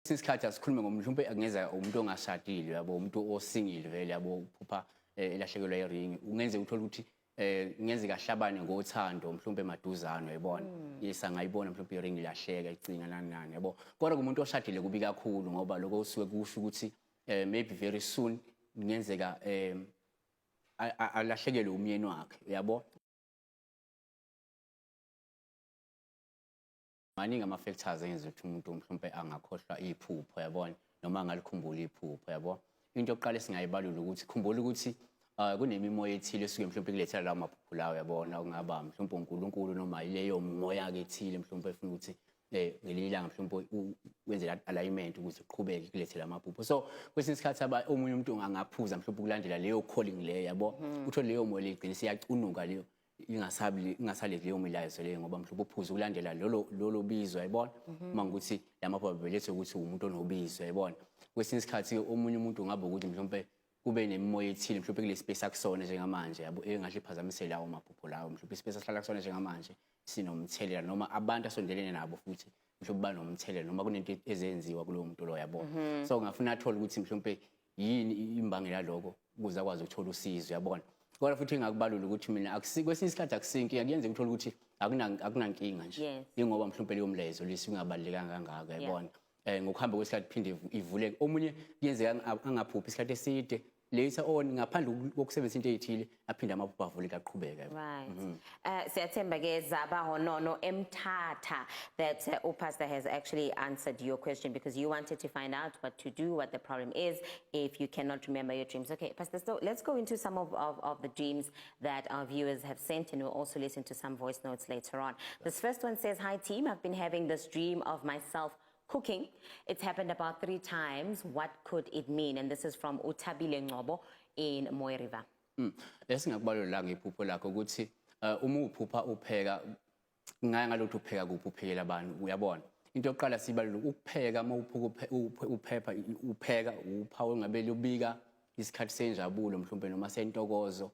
Isikhathi asikhulume ngomuntu mhlawumbe angeza umuntu ongashadile yabo umuntu osingile vele yabo uphupha elahlekelwa iring ungenze uthola ukuthi ngenzeka ahlabane ngothando mhlawumbe emaduzane uyabona yesa ngayibona mhlawumbe iring ilahleka icinga nani yabo kodwa kumuntu oshadile kubi kakhulu ngoba lokho usuke kusho ukuthi maybe very soon ngenzeka alahlekelwe umyeni wakhe yabo maningi ama-factors enza ukuthi umuntu mhlawumbe angakhohlwa iphupho yabona noma angalikhumbula iphupho yabo into yokuqala esingayibalula ukuthi khumbula ukuthi kunemimoya ethile esuke mhlawumbe kulethela lawo maphupho lawo yabona okungaba mhlawumbe uNkulunkulu noma ileyo moya ke ethile mhlawumbe efuna ukuthi ngelinye ilanga mhlawumbe wenze la alignment ukuthi uqhubeke kulethela amaphupho so kwesinye isikhathi omunye umuntu angaphuza mhlawumbe ukulandela leyo calling leyo yabo uthole leyo moya igcina siyacunuka leyo ingasale leyo milayezo leyo ngoba mhlawumbe uphuza ukulandela lolo bizo yayibona uma ukuthi lamaphobabelethwe ukuthi umuntu onobizo yayibona kwesinye isikhathi omunye umuntu ungaba ukuthi mhlawumbe kube nemimoya ethile mhlawumbe kule space akusona njengamanje yabo engahle iphazamise lawo maphupho lawo mhlawumbe space ahlala kusona njengamanje sinomthelela noma abantu asondelene nabo futhi mhlawumbe banomthelela noma kunento ezenziwa kulowo muntu lo yabo so ngafuna athola ukuthi mhlawumbe yini imbangela lokho ukuze akwazi ukuthola usizo yabona kodwa futhi ngakubalula ukuthi mina kwesinye isikhathi akusinki kuyenza ukuthola ukuthi akunankinga nje ingoba mhlawumbe leyo mlezo lesingabalulekanga kangaka yabona ngokuhamba kwesikhathi phinde ivuleke omunye kuyenzeka angaphuphi isikhathi eside later on ngaphandle kokusebenzisa into ezithile aphinde amaphupho avuleke aqhubeke right siyathemba ke zaba honono emthatha that Pastor has actually answered your question because you wanted to find out what to do, what the problem is if you cannot remember your dreams. Okay, Pastor, so let's go into some of the dreams that our viewers have sent, and we'll also listen to some voice notes later on. This first one says, hi team, I've been having this dream of myself cooking. It's happened about 3 times. What could it mean? And this is from Utabile Ngobo in Moy River. Lesingakubalula ngephupho lakho ukuthi uma uphupha upheka ngalokho upheka kuphi uphekela abantu uyabona into yokuqala sibalula ukupheka uma uphepha upheka uphawu ongabe lubika isikhathi senjabulo mhlawumbe noma sentokozo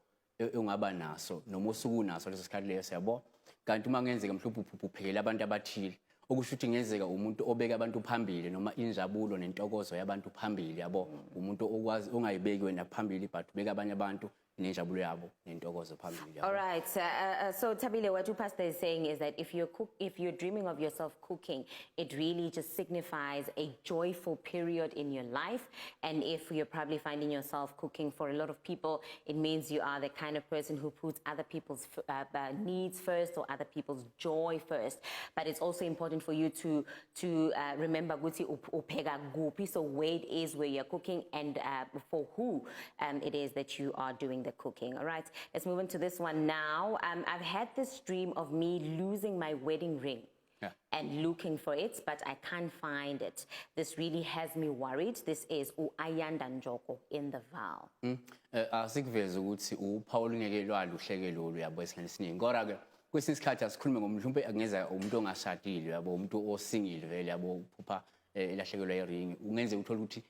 ongaba naso noma usuku naso leso sikhathi leso yabo kanti uma ngenzeka mhlawumbe uphupha uphekela abantu abathile okusho ukuthi ngenzeka umuntu obeka abantu phambili noma injabulo nentokozo yabantu phambili yabo umuntu okwazi ongayibeki wena phambili but ubeka abanye abantu nenjabulo yabo nentokozo phambili yabo. All right, so Tabile, what Pastor is saying is that if you're dreaming of yourself cooking, it really just signifies a joyful period in your life. And if you're probably finding yourself cooking for a lot of people, it means you are the kind of person who puts other people's needs first or other people's joy first. But it's also important for you to remember guti upheka kuphi, so where it is where you're cooking and for who it is that you are doing the cooking. All right, let's move on to this one now. I've had this dream of me losing my wedding ring and looking for it, but I can't find it. This really has me worried. This is Ayanda Njoko in the vow. Asikuveza ukuthi uphawu ngeke lwaluhleke lolu yabo esikhathi esiningi kodwa ke kwesinye isikhathi asikhulume ngomuntu mhlawumbe angeza umuntu ongashadile yabo umuntu osingile vele yabo uphupha elahlekelwa iring ungenze uthola ukuthi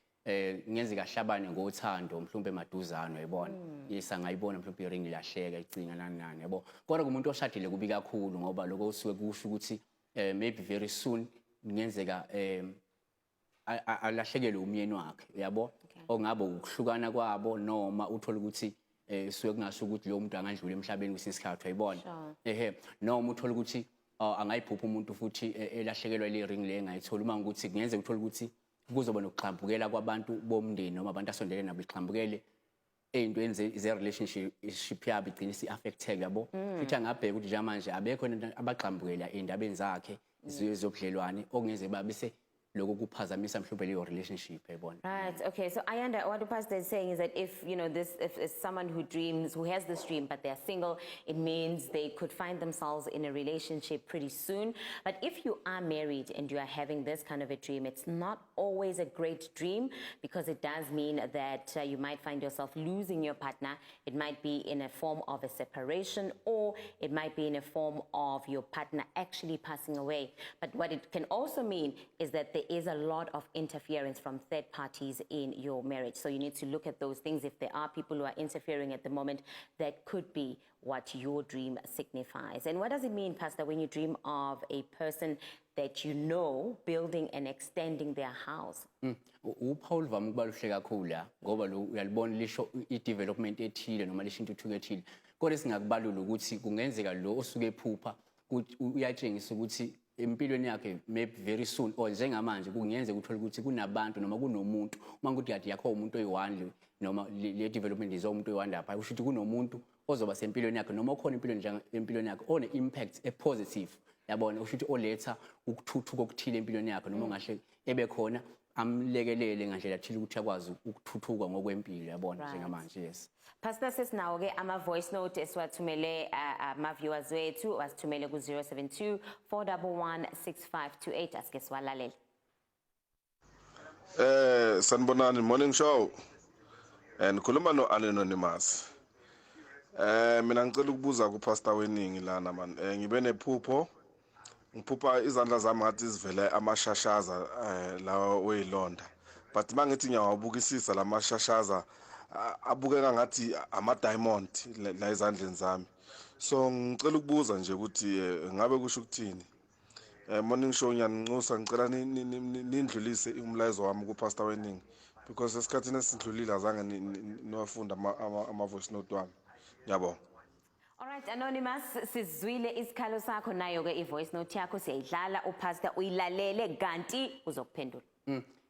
ngenzeka ahlabane ngothando mhlawumbe emaduzane uyabona yesa ngayibona mhlawumbe iring ilahleka icinga nani yabo kodwa kumuntu oshadile kubi kakhulu ngoba lokho usuke kusho ukuthi maybe very soon ngenzeka alahlekelwe umyeni wakhe yabo ongaba ukuhlukana kwabo noma uthola ukuthi suke kungasho ukuthi lo muntu angandlula emhlabeni kwesinye isikhathi uyibona noma uthola ukuthi angayiphupha umuntu futhi elahlekelwa le ring le engayithola uma ukuthi kungenze uthola ukuthi kuzoba nokuxhambukela kwabantu bomndeni noma abantu asondelene nabo ixhambukele eyintweni ze-relationship yabo igcine isi-affecteke yabo futhi angabheka ukuthi njengamanje abekho abaxhambukela ey'ndabeni zakhe zobudlelwane okungenze babise lokho kuphazamisa mhlawumbe leyo relationship yayibona. Right, okay, so I understand what the pastor is saying is that if if someone who has this dream but they're single, it means they could find themselves in a relationship pretty soon. But if you are married and you are having this kind of a dream, it's not always a great dream because it does mean that you might find yourself losing your partner. It might be in a form of a separation or it might be in a form of your partner actually passing away. But what it can also mean is that there there is a lot of interference from third parties in your marriage. So you need to look at those things. If there are people who are interfering at the moment, that could be what your dream signifies. And what does it mean, Pastor, when you dream of a person that you know building and extending their house? uPaul vama ukubaluhle kakhulu la ngoba lo uyalibona lisho i-development ethile noma lisho intuthuko ethile kodwa singakubalula ukuthi kungenzeka lo osuke ephupha uyatshengisa ukuthi empilweni yakhe maybe very soon or njengamanje kungenzeka uthole ukuthi kunabantu noma kunomuntu uma ukuthi kade yakho umuntu oyi-1 noma le development izomuntu oyi-1 lapha kusho ukuthi kunomuntu ozoba sempilweni yakhe noma ukhona empilweni yakhe one-impact e-positive yabona kusho ukuthi oletha ukuthuthuka okuthile empilweni yakhe noma ungahle ebe khona amlekelele ngandlela thile ukuthi akwazi ukuthuthuka ngokwempilo yabona njengamanje yes. Pastor says now ke ama voice note esiwathumele ama viewers wethu wasithumele ku 072 411 6528 asike siwalalela. Sanibonani morning show and khuluma no anonymous. Mina ngicela ukubuza ku pastor weNingi lana man. Ngibe nephupho ngiphupha izandla zami ngathi zivele amashashaza la weZilonda. But mangithi ngiyawabukisisa lamashashaza abukeka ngathi ama diamond la ezandleni zami. So ngicela ukubuza nje ukuthi ngabe kusho ukuthini. Morning show ngiyaninxusa ngicela nindlulise umlayezo wami ku pastor weNingi because esikhathini esidlulile azange niwafunda ama voice note wami. Ngiyabonga. All right, Anonymous, sizwile isikhalo sakho nayo ke ivoice note yakho siyayidlala uPastor uyilalele kanti uzokuphendula.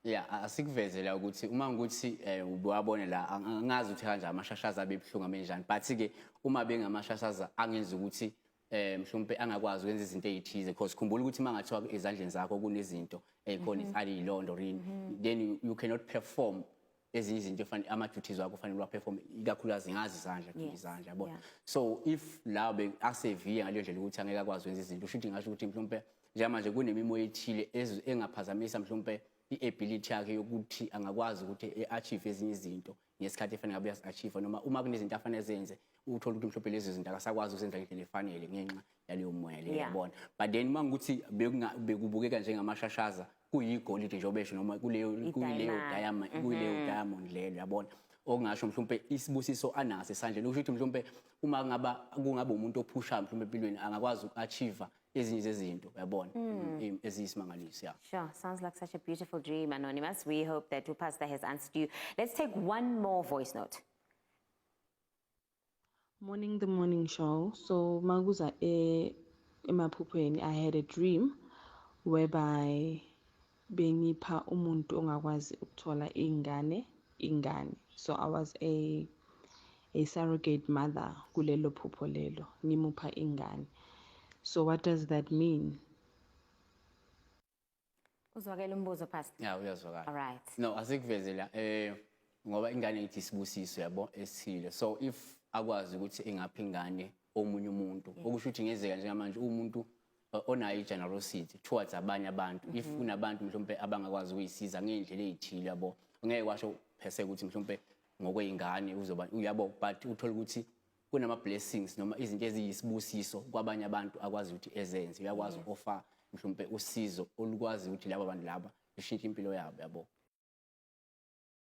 Yeah, asikuvezela ukuthi uma ukuthi ubabone la angazi ukuthi kanje amashashaza abebhlungu amenjani but ke uma bengamashashaza angenza ukuthi mhlawumbe angakwazi ukwenza izinto ezithize because khumbula ukuthi mangathiwa ezandleni zakho kunezinto ezikhona izalondo then you cannot perform ezinye izinto efana ama-duties wakho kufanele uwa-perform ikakhulukazi ngazi izandla yabona so if la aseviye ngaleyo ndlela ukuthi angeke akwazi ukwenza izinto usho ukuthi ngasho ukuthi mhlawumbe njengamanje kunemimoya ethile engaphazamisa mhlawumbe i-ability yakhe yokuthi angakwazi ukuthi e-achieve ezinye izinto ngesikhathi efanele ngabe uyasi-achieve noma uma kunezinto afanele zenze uthola ukuthi mhlawumbe lezo zinto akasakwazi ukuzenza ngendlela efanele ngenxa yaleyo moya leyo yabona but then uma ngukuthi bekubukeka njengamashashaza kuyigolide nje obesho noma kuleyo diamond leyo yabona okungasho mhlawumbe isibusiso anaso esandleni ukusho ukuthi mhlawumbe uma kungabe umuntu ophushayo mhlawumbe empilweni angakwazi uku-achieve ezinye zezinto yabona eziyisimangaliso yeah. Sure, sounds like such a beautiful dream, Anonymous. We hope that Pastor has answered you. Let's take one more voice note. Morning, the morning show. So Maguza emaphupheni, I had a dream whereby bengipha umuntu ongakwazi ukuthola ingane. So I was a surrogate mother kulelo phupho lelo ngimupha ingane. So what does that mean? Uzwakela umbuzo Pastor? Yeah, uyazwakala. All right. No, asikuvezela ngoba ingane ithi isibusiso yabo esithile. So if akwazi ukuthi engapha ingane omunye umuntu okusho ukuthi ngezeka njengamanje umuntu onayo i-generosity towards abanye abantu if kunabantu mhlawumbe abangakwazi ukuyisiza ngendlela ezithile yabo ngeke kwasho phese ukuthi mhlawumbe ngokweyingane uzoba uyabo but uthola ukuthi kunama blessings noma izinto eziyisibusiso kwabanye abantu akwazi ukuthi ezenze uyakwazi offer mhlawumbe usizo olukwazi ukuthi laba bantu laba lishintshe impilo yabo yabo